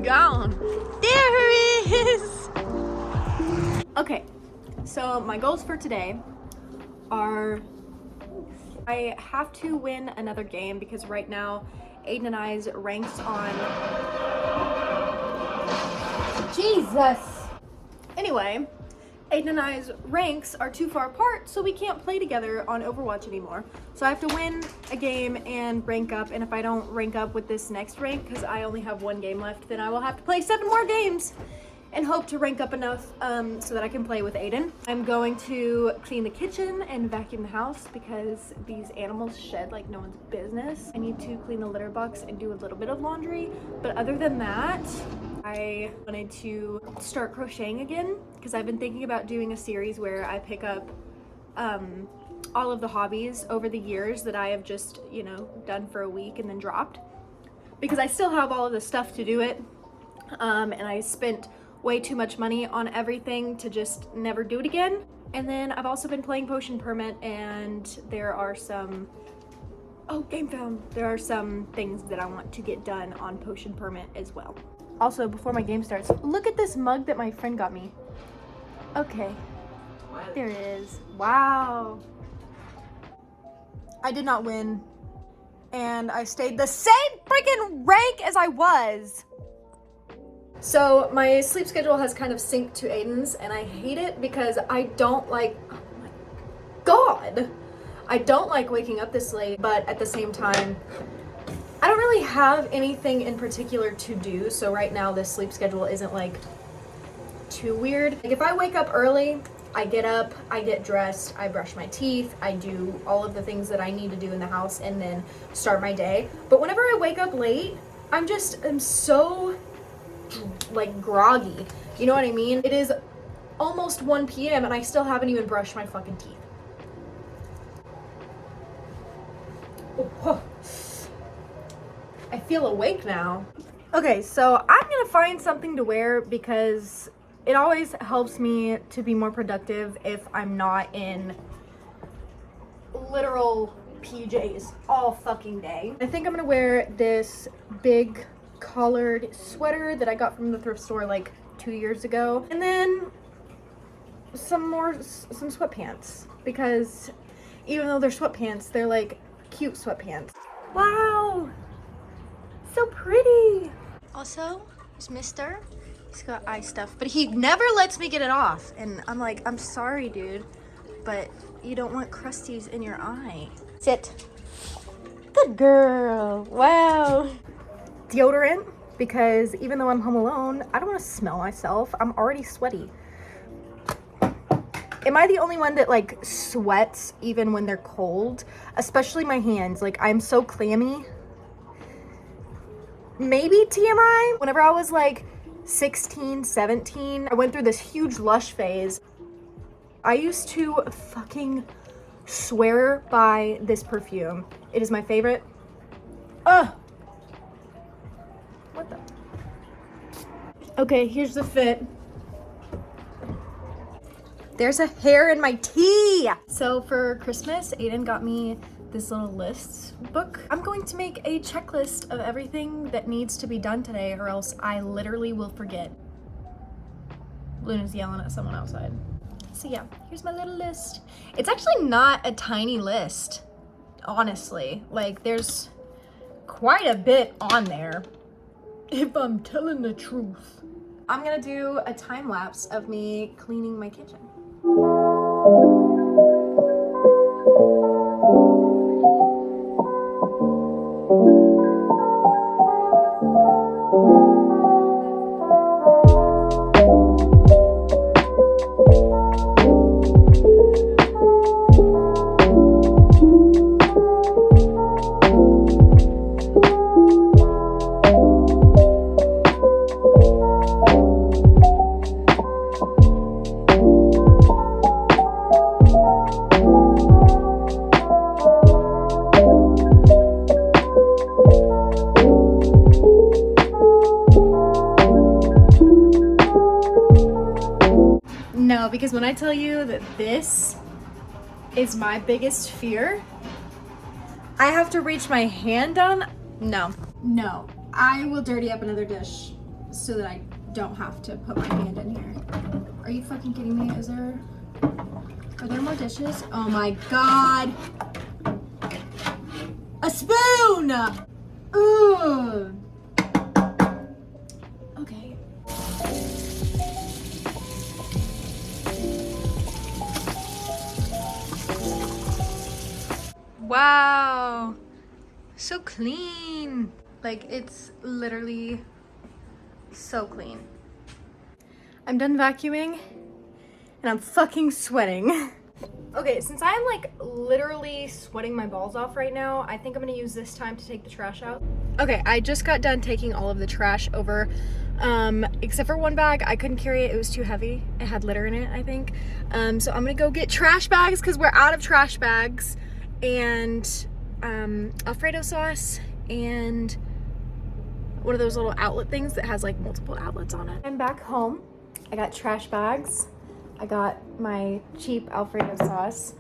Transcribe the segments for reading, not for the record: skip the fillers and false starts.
gone. There he is. Okay, so my goals for today are I have to win another game because right now Aiden and I's ranks on Jesus. Anyway, Aiden and I's ranks are too far apart, so we can't play together on Overwatch anymore. So I have to win a game and rank up, and if I don't rank up with this next rank, because I only have one game left, then I will have to play 7 more games and hope to rank up enough so that I can play with Aiden. I'm going to clean the kitchen and vacuum the house because these animals shed like no one's business. I need to clean the litter box and do a little bit of laundry, but other than that, I wanted to start crocheting again because I've been thinking about doing a series where I pick up all of the hobbies over the years that I have just, you know, done for a week and then dropped, because I still have all of the stuff to do it, and I spent way too much money on everything to just never do it again. And then I've also been playing Potion Permit, and there are some game found. There are some things that I want to get done on Potion Permit as well. Also, before my game starts, look at this mug that my friend got me. Okay, there it is. Wow. I did not win, and I stayed the same freaking rank as I was. So my sleep schedule has kind of synced to Aiden's, and I hate it because I don't like, oh my God, I don't like waking up this late, but at the same time, I don't really have anything in particular to do. So right now this sleep schedule isn't like too weird. Like if I wake up early, I get up, I get dressed, I brush my teeth, I do all of the things that I need to do in the house and then start my day. But whenever I wake up late, I'm so like groggy, you know what I mean? It is almost 1 p.m. and I still haven't even brushed my fucking teeth. Oh, I feel awake now. Okay, so I'm gonna find something to wear because it always helps me to be more productive if I'm not in literal PJs all fucking day. I think I'm gonna wear this big collared sweater that I got from the thrift store like 2 years ago, and then some sweatpants, because even though they're sweatpants, they're like cute sweatpants. Wow, so pretty. Also, there's Mister. He's got eye stuff, but he never lets me get it off, and I'm like, I'm sorry, dude, but you don't want crusties in your eye. Sit. Good girl. Wow. Deodorant, because even though I'm home alone, I don't want to smell myself. I'm already sweaty. Am I the only one that like sweats even when they're cold? Especially my hands. Like, I'm so clammy. Maybe TMI. Whenever I was like 16, 17, I went through this huge Lush phase. I used to fucking swear by this perfume. It is my favorite. Ugh. What the? Okay, here's the fit. There's a hair in my tea. So for Christmas, Aiden got me this little lists book. I'm going to make a checklist of everything that needs to be done today, or else I literally will forget. Luna's yelling at someone outside. So yeah, here's my little list. It's actually not a tiny list, honestly. Like, there's quite a bit on there, if I'm telling the truth. I'm gonna do a time lapse of me cleaning my kitchen. No, because when I tell you that this is my biggest fear, I have to reach my hand down. No, I will dirty up another dish so that I don't have to put my hand in here. Are you fucking kidding me? Are there more dishes? Oh my God. A spoon! Ugh. Okay. Wow. So clean. Like, it's literally so clean. I'm done vacuuming and I'm fucking sweating. Okay, since I'm like literally sweating my balls off right now, I think I'm gonna use this time to take the trash out. Okay, I just got done taking all of the trash over, except for one bag. I couldn't carry it, it was too heavy. It had litter in it, I think. So I'm gonna go get trash bags because we're out of trash bags, and Alfredo sauce, and one of those little outlet things that has like multiple outlets on it. I'm back home. I got trash bags. I got my cheap Alfredo sauce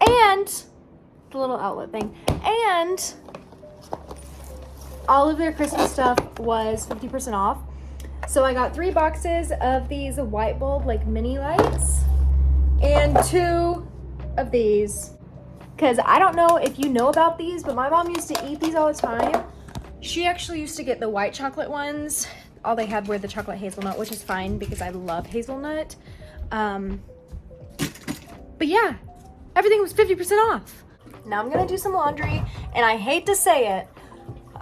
and the little outlet thing, and all of their Christmas stuff was 50% off. So I got 3 boxes of these white bulb like mini lights and 2 of these, because I don't know if you know about these, but my mom used to eat these all the time. She actually used to get the white chocolate ones. All they had were the chocolate hazelnut, which is fine because I love hazelnut. But yeah, everything was 50% off. Now I'm gonna do some laundry, and I hate to say it,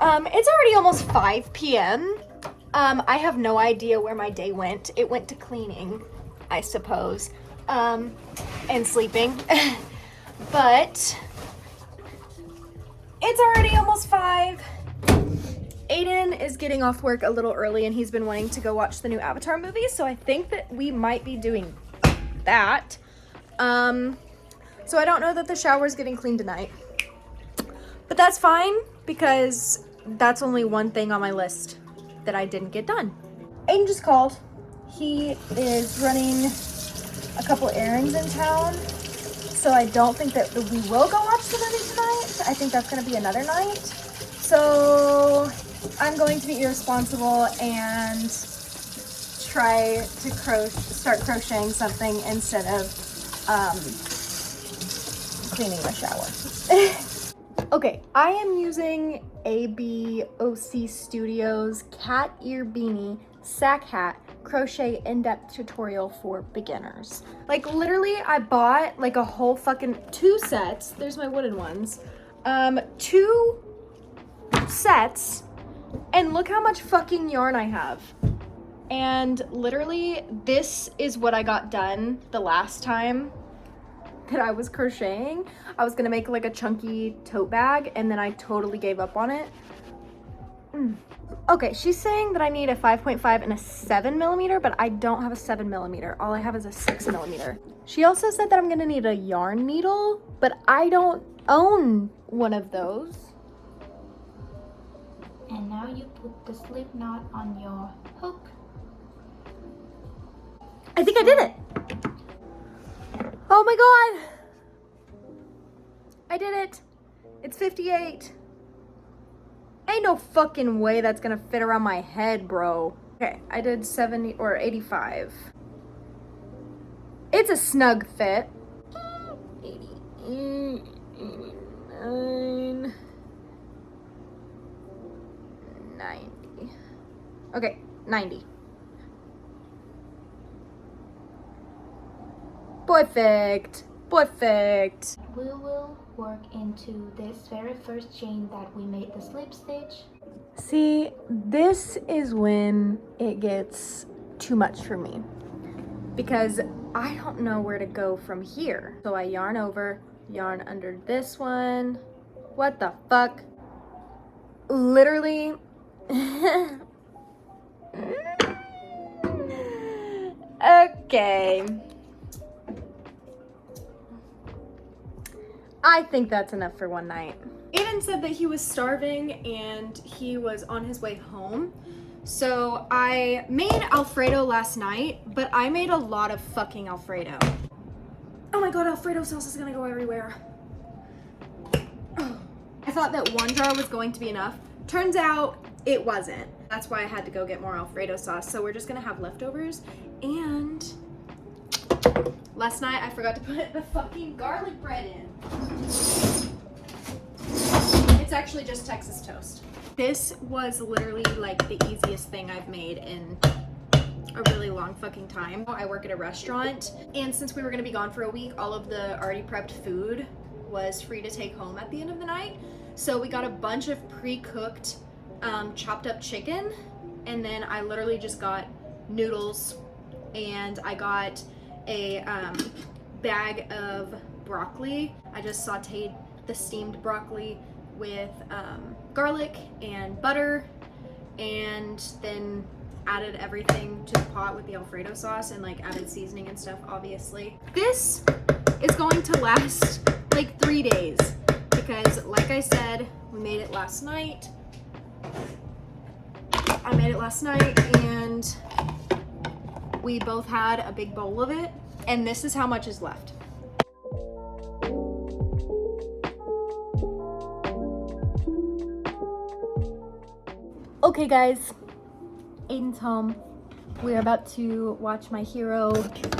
it's already almost 5 p.m. I have no idea where my day went. It went to cleaning, I suppose, and sleeping. But it's already almost 5. Aiden is getting off work a little early, and he's been wanting to go watch the new Avatar movie, so I think that we might be doing that. So I don't know that the shower's getting cleaned tonight, but that's fine because that's only one thing on my list that I didn't get done. Aiden just called. He is running a couple errands in town, so I don't think that we will go watch the movie tonight. I think that's going to be another night. So I'm going to be irresponsible and try to start crocheting something instead of cleaning my shower. Okay, I am using ABOC Studios Cat Ear Beanie Sack Hat Crochet In-Depth Tutorial for Beginners. Like, literally, I bought like a whole fucking 2 sets. There's my wooden ones. 2 sets, and look how much fucking yarn I have. And literally, this is what I got done the last time that I was crocheting. I was gonna make like a chunky tote bag, and then I totally gave up on it. Okay, she's saying that I need a 5.5 and a 7mm, but I don't have a 7mm. All I have is a 6mm. She also said that I'm gonna need a yarn needle, but I don't own one of those. And now you put the slip knot on your hook. I think I did it. Oh my God. I did it. It's 58. Ain't no fucking way that's gonna fit around my head, bro. Okay, I did 70 or 85. It's a snug fit. 88, 89, 90. Okay, 90. Perfect. Perfect. We will work into this very first chain that we made the slip stitch. See, this is when it gets too much for me, because I don't know where to go from here. So I yarn over, yarn under this one. What the fuck? Literally. Okay. I think that's enough for one night. Aiden said that he was starving and he was on his way home. So I made Alfredo last night, but I made a lot of fucking Alfredo. Oh my God, Alfredo sauce is gonna go everywhere. I thought that 1 jar was going to be enough. Turns out it wasn't. That's why I had to go get more Alfredo sauce. So we're just gonna have leftovers. And last night I forgot to put the fucking garlic bread in. It's actually just Texas toast. This was literally like the easiest thing I've made in a really long fucking time. I work at a restaurant, and since we were gonna be gone for a week, all of the already prepped food was free to take home at the end of the night. So we got a bunch of pre-cooked chopped up chicken, and then I literally just got noodles, and I got a bag of broccoli. I just sauteed the steamed broccoli with garlic and butter, and then added everything to the pot with the Alfredo sauce and like added seasoning and stuff, obviously. This is going to last like 3 days because, like I said, we made it last night. I made it last night and we both had a big bowl of it, and this is how much is left. Okay guys, Aiden's home. We're about to watch My Hero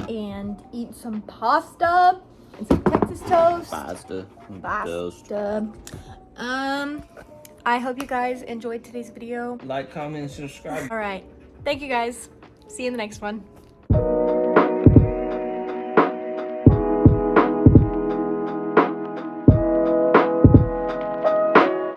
and eat some pasta and some Texas toast. Pasta. I hope you guys enjoyed today's video. Like, comment, and subscribe. All right, thank you guys. See you in the next one.